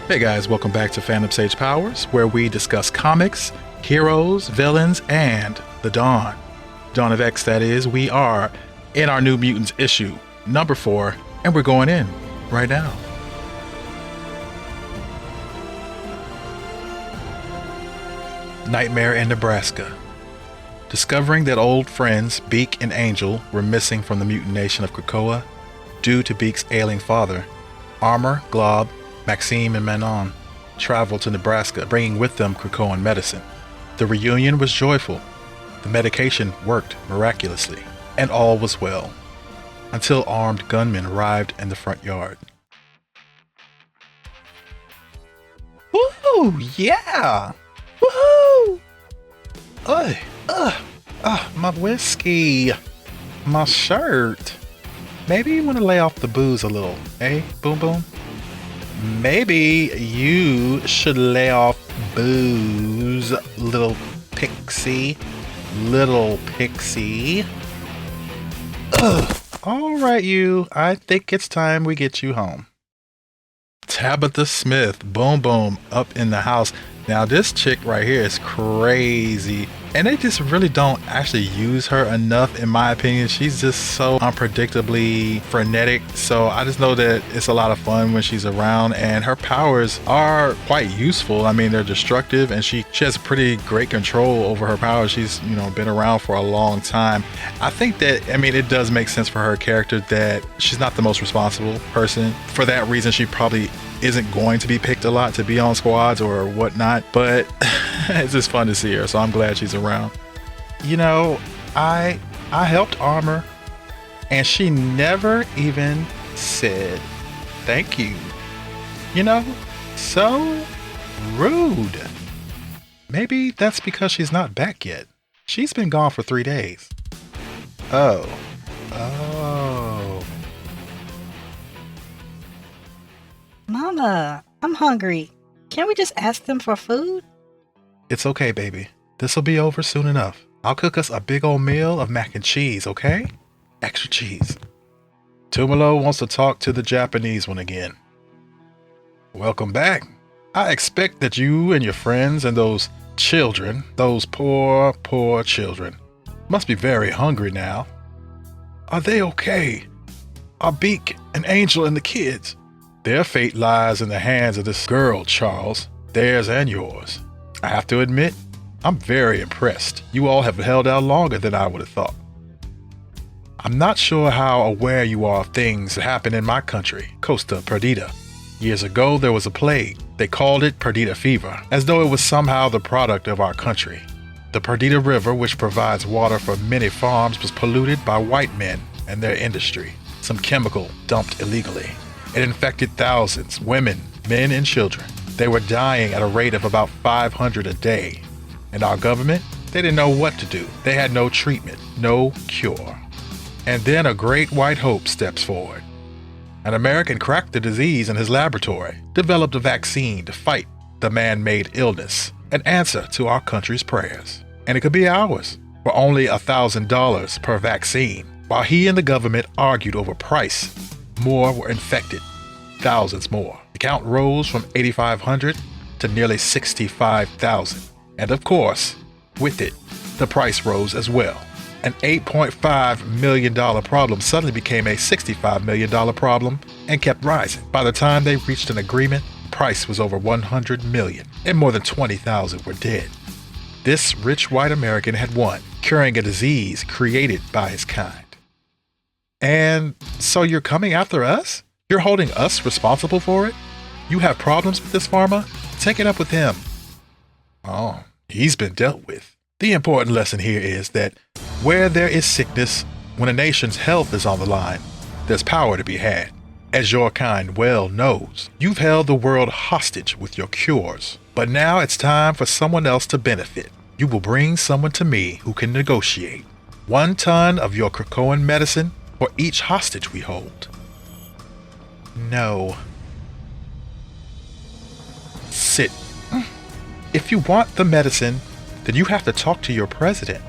Hey guys, welcome back to Phantom Sage Powers, where we discuss comics, heroes, villains, and the Dawn. Dawn of X, that is. We are in our New Mutants issue, number 4, and we're going in right now. Nightmare in Nebraska. Discovering that old friends Beak and Angel were missing from the mutant nation of Krakoa due to Beak's ailing father, Armor, Glob, Maxime, and Manon traveled to Nebraska, bringing with them Krakoan medicine. The reunion was joyful. The medication worked miraculously, and all was well, until armed gunmen arrived in the front yard. Woo! Yeah! Woohoo! My whiskey. My shirt. Maybe you want to lay off the booze a little, eh? Boom boom? Maybe you should lay off booze, little pixie. Little pixie. Ugh. All right, you. I think it's time we get you home. Tabitha Smith, boom boom, up in the house. Now this chick right here is crazy, and they just really don't actually use her enough, in my opinion. She's just so unpredictably frenetic, so I just know that it's a lot of fun when she's around, and her powers are quite useful. I mean, they're destructive, and she has pretty great control over her powers. She's, been around for a long time. I think that, it does make sense for her character that she's not the most responsible person. For that reason, she probably isn't going to be picked a lot to be on squads or whatnot, but it's just fun to see her, so I'm glad she's around. I helped Armor, and she never even said thank you. So rude. Maybe that's because she's not back yet. She's been gone for 3 days. Oh. Mama, I'm hungry. Can't we just ask them for food? It's okay, baby. This'll be over soon enough. I'll cook us a big old meal of mac and cheese, okay? Extra cheese. Tumalo wants to talk to the Japanese one again. Welcome back. I expect that you and your friends and those children, those poor children, must be very hungry now. Are they okay? Are Beak and Angel and the kids? Their fate lies in the hands of this girl, Charles. Theirs and yours. I have to admit, I'm very impressed. You all have held out longer than I would have thought. I'm not sure how aware you are of things that happen in my country, Costa Perdita. Years ago, there was a plague. They called it Perdita fever, as though it was somehow the product of our country. The Perdita River, which provides water for many farms, was polluted by white men and their industry. Some chemical dumped illegally. It infected thousands, women, men, and children. They were dying at a rate of about 500 a day. And our government, they didn't know what to do. They had no treatment, no cure. And then a great white hope steps forward. An American cracked the disease in his laboratory, developed a vaccine to fight the man-made illness, an answer to our country's prayers. And it could be ours for only $1,000 per vaccine. While he and the government argued over price, more were infected, thousands more. The count rose from 8,500 to nearly 65,000. And of course, with it, the price rose as well. An $8.5 million problem suddenly became a $65 million problem and kept rising. By the time they reached an agreement, the price was over 100 million, and more than 20,000 were dead. This rich white American had won, curing a disease created by his kind. And so you're coming after us? You're holding us responsible for it? You have problems with this pharma? Take it up with him. Oh, he's been dealt with. The important lesson here is that where there is sickness, when a nation's health is on the line, there's power to be had. As your kind well knows, you've held the world hostage with your cures, but now it's time for someone else to benefit. You will bring someone to me who can negotiate. 1 ton of your Krakoan medicine for each hostage we hold. No. Sit. If you want the medicine, then you have to talk to your president.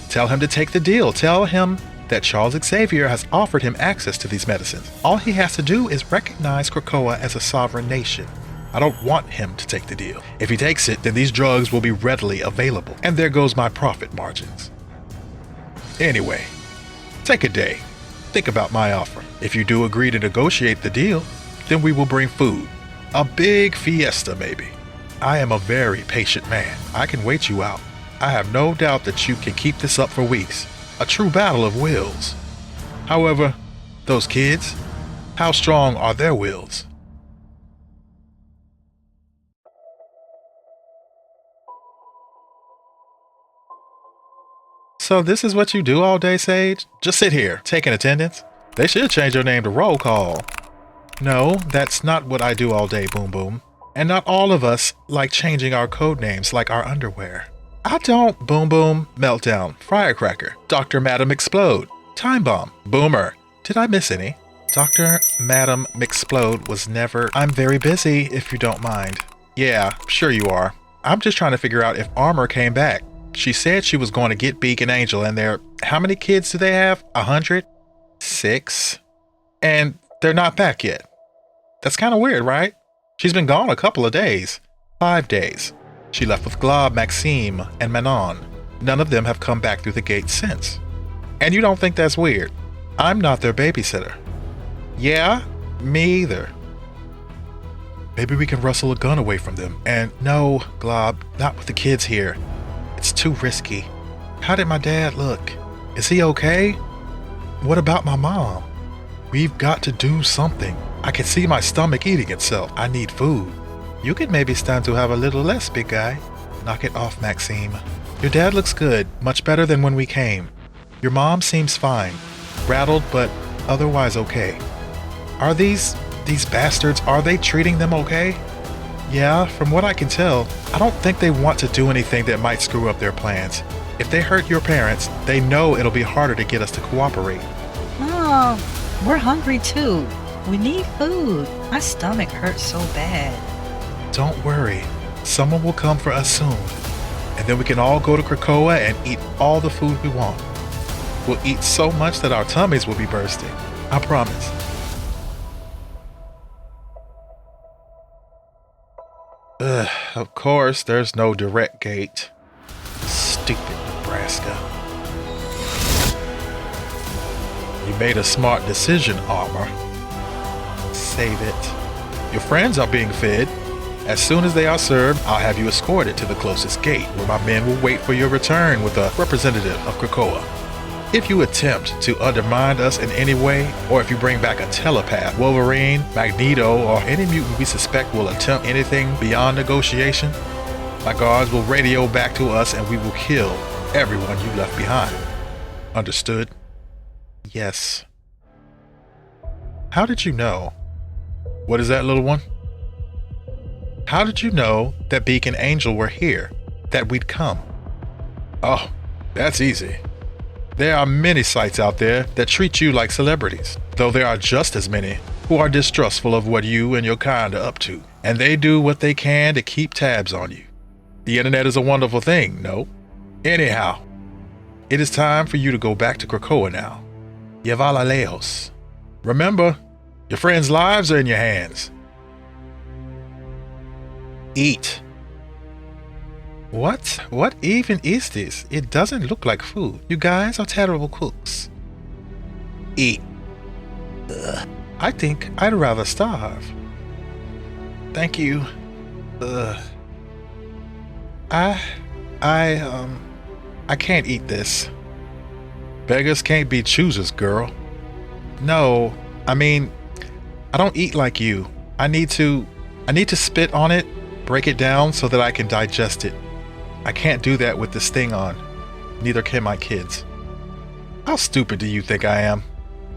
Tell him to take the deal. Tell him that Charles Xavier has offered him access to these medicines. All he has to do is recognize Krakoa as a sovereign nation. I don't want him to take the deal. If he takes it, then these drugs will be readily available, and there goes my profit margins. Anyway, take a day. Think about my offer. If you do agree to negotiate the deal, then we will bring food. A big fiesta, maybe. I am a very patient man. I can wait you out. I have no doubt that you can keep this up for weeks. A true battle of wills. However, those kids, how strong are their wills? So this is what you do all day, Sage? Just sit here, taking attendance? They should change your name to Roll Call. No, that's not what I do all day, Boom Boom. And not all of us like changing our code names like our underwear. I don't. Boom Boom, Meltdown, Firecracker, Dr. Madam Explode, Time Bomb, Boomer. Did I miss any? Dr. Madam Explode was never... I'm very busy, if you don't mind. Yeah, sure you are. I'm just trying to figure out if Armor came back. She said she was going to get Beacon Angel and they're... How many kids do they have? 100? 6? And they're not back yet. That's kind of weird, right? She's been gone a couple of days. 5 days. She left with Glob, Maxime, and Manon. None of them have come back through the gate since. And you don't think that's weird? I'm not their babysitter. Yeah, me either. Maybe we can rustle a gun away from them. And no, Glob, not with the kids here. It's too risky. How did my dad look? Is he okay? What about my mom? We've got to do something. I can see my stomach eating itself. I need food. You could maybe stand to have a little less, big guy. Knock it off, Maxime. Your dad looks good, much better than when we came. Your mom seems fine. Rattled, but otherwise okay. Are these bastards, are they treating them okay? Yeah, from what I can tell, I don't think they want to do anything that might screw up their plans. If they hurt your parents, they know it'll be harder to get us to cooperate. Oh, we're hungry too. We need food. My stomach hurts so bad. Don't worry. Someone will come for us soon. And then we can all go to Krakoa and eat all the food we want. We'll eat so much that our tummies will be bursting. I promise. Of course, there's no direct gate. Stupid Nebraska. You made a smart decision, Armor. Save it. Your friends are being fed. As soon as they are served, I'll have you escorted to the closest gate, where my men will wait for your return with a representative of Krakoa. If you attempt to undermine us in any way, or if you bring back a telepath, Wolverine, Magneto, or any mutant we suspect will attempt anything beyond negotiation, my guards will radio back to us and we will kill everyone you left behind. Understood? Yes. How did you know? What is that, little one? How did you know that Beacon Angel were here, that we'd come? Oh, that's easy. There are many sites out there that treat you like celebrities, though there are just as many who are distrustful of what you and your kind are up to, and they do what they can to keep tabs on you. The internet is a wonderful thing, no? Anyhow, it is time for you to go back to Krakoa now. Llevala lejos. Remember, your friends' lives are in your hands. Eat. What even is this? It doesn't look like food. You guys are terrible cooks. Eat. Ugh. I think I'd rather starve. Thank you. Ugh. I can't eat this. Beggars can't be choosers, girl. No, I mean, I don't eat like you. I need to spit on it, break it down so that I can digest it. I can't do that with this thing on. Neither can my kids. How stupid do you think I am?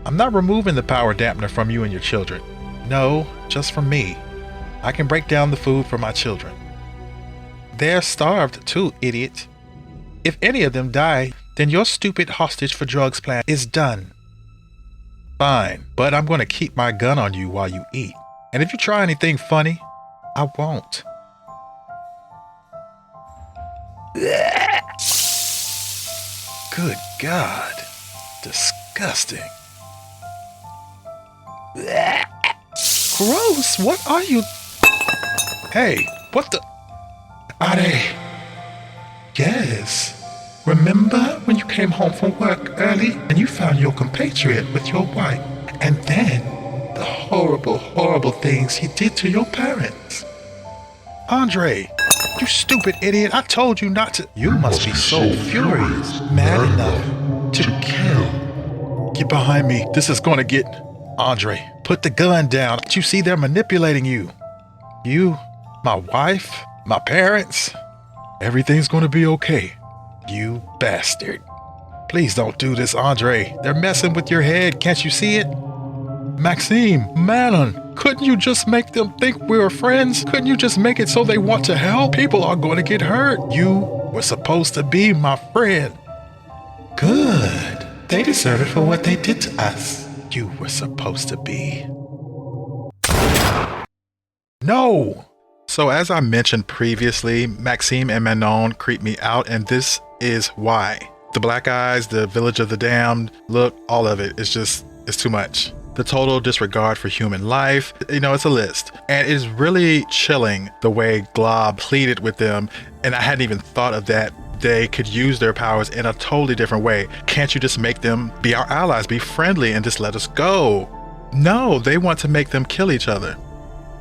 I'm not removing the power dampener from you and your children. No, just from me. I can break down the food for my children. They're starved too, idiot. If any of them die, then your stupid hostage for drugs plan is done. Fine, but I'm going to keep my gun on you while you eat. And if you try anything funny, I won't. Good God. Disgusting. Gross, what are you... Hey, what the? Are they? Yes. Remember when you came home from work early and you found your compatriot with your wife? And then the horrible, horrible things he did to your parents. Andre, you stupid idiot. I told you not to. You must be so furious, mad enough to kill. Get behind me. This is going to get... Andre, put the gun down. Don't you see they're manipulating you? You, my wife, my parents. Everything's going to be okay. You bastard. Please don't do this, Andre. They're messing with your head. Can't you see it? Maxime, Manon, couldn't you just make them think we were friends? Couldn't you just make it so they want to help? People are going to get hurt. You were supposed to be my friend. Good. They deserve it for what they did to us. You were supposed to be. No! So as I mentioned previously, Maxime and Manon creep me out, and this is why. The black eyes, the village of the damned, look, all of it. It's too much. The total disregard for human life, it's a list. And it's really chilling the way Glob pleaded with them, and I hadn't even thought of that. They could use their powers in a totally different way. Can't you just make them be our allies, be friendly, and just let us go? No, they want to make them kill each other.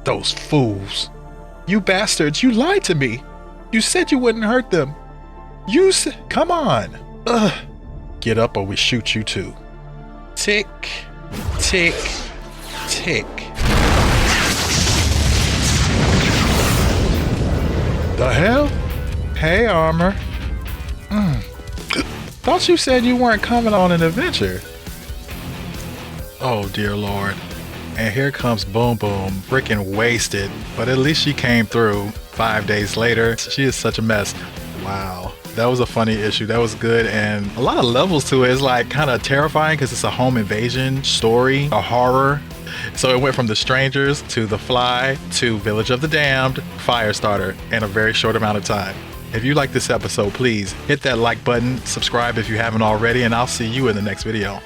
Those fools. You bastards, you lied to me. You said you wouldn't hurt them. You said, come on. Ugh. Get up or we shoot you too. Tick, tick, tick. The hell? Hey, Armor. Thought you said you weren't coming on an adventure. Oh, dear Lord. And here comes Boom Boom, freaking wasted. But at least she came through 5 days later. She is such a mess. Wow. That was a funny issue. That was good. And a lot of levels to it. It's like kind of terrifying because it's a home invasion story, a horror. So it went from The Strangers to The Fly to Village of the Damned, Firestarter in a very short amount of time. If you like this episode, please hit that like button, subscribe if you haven't already, and I'll see you in the next video.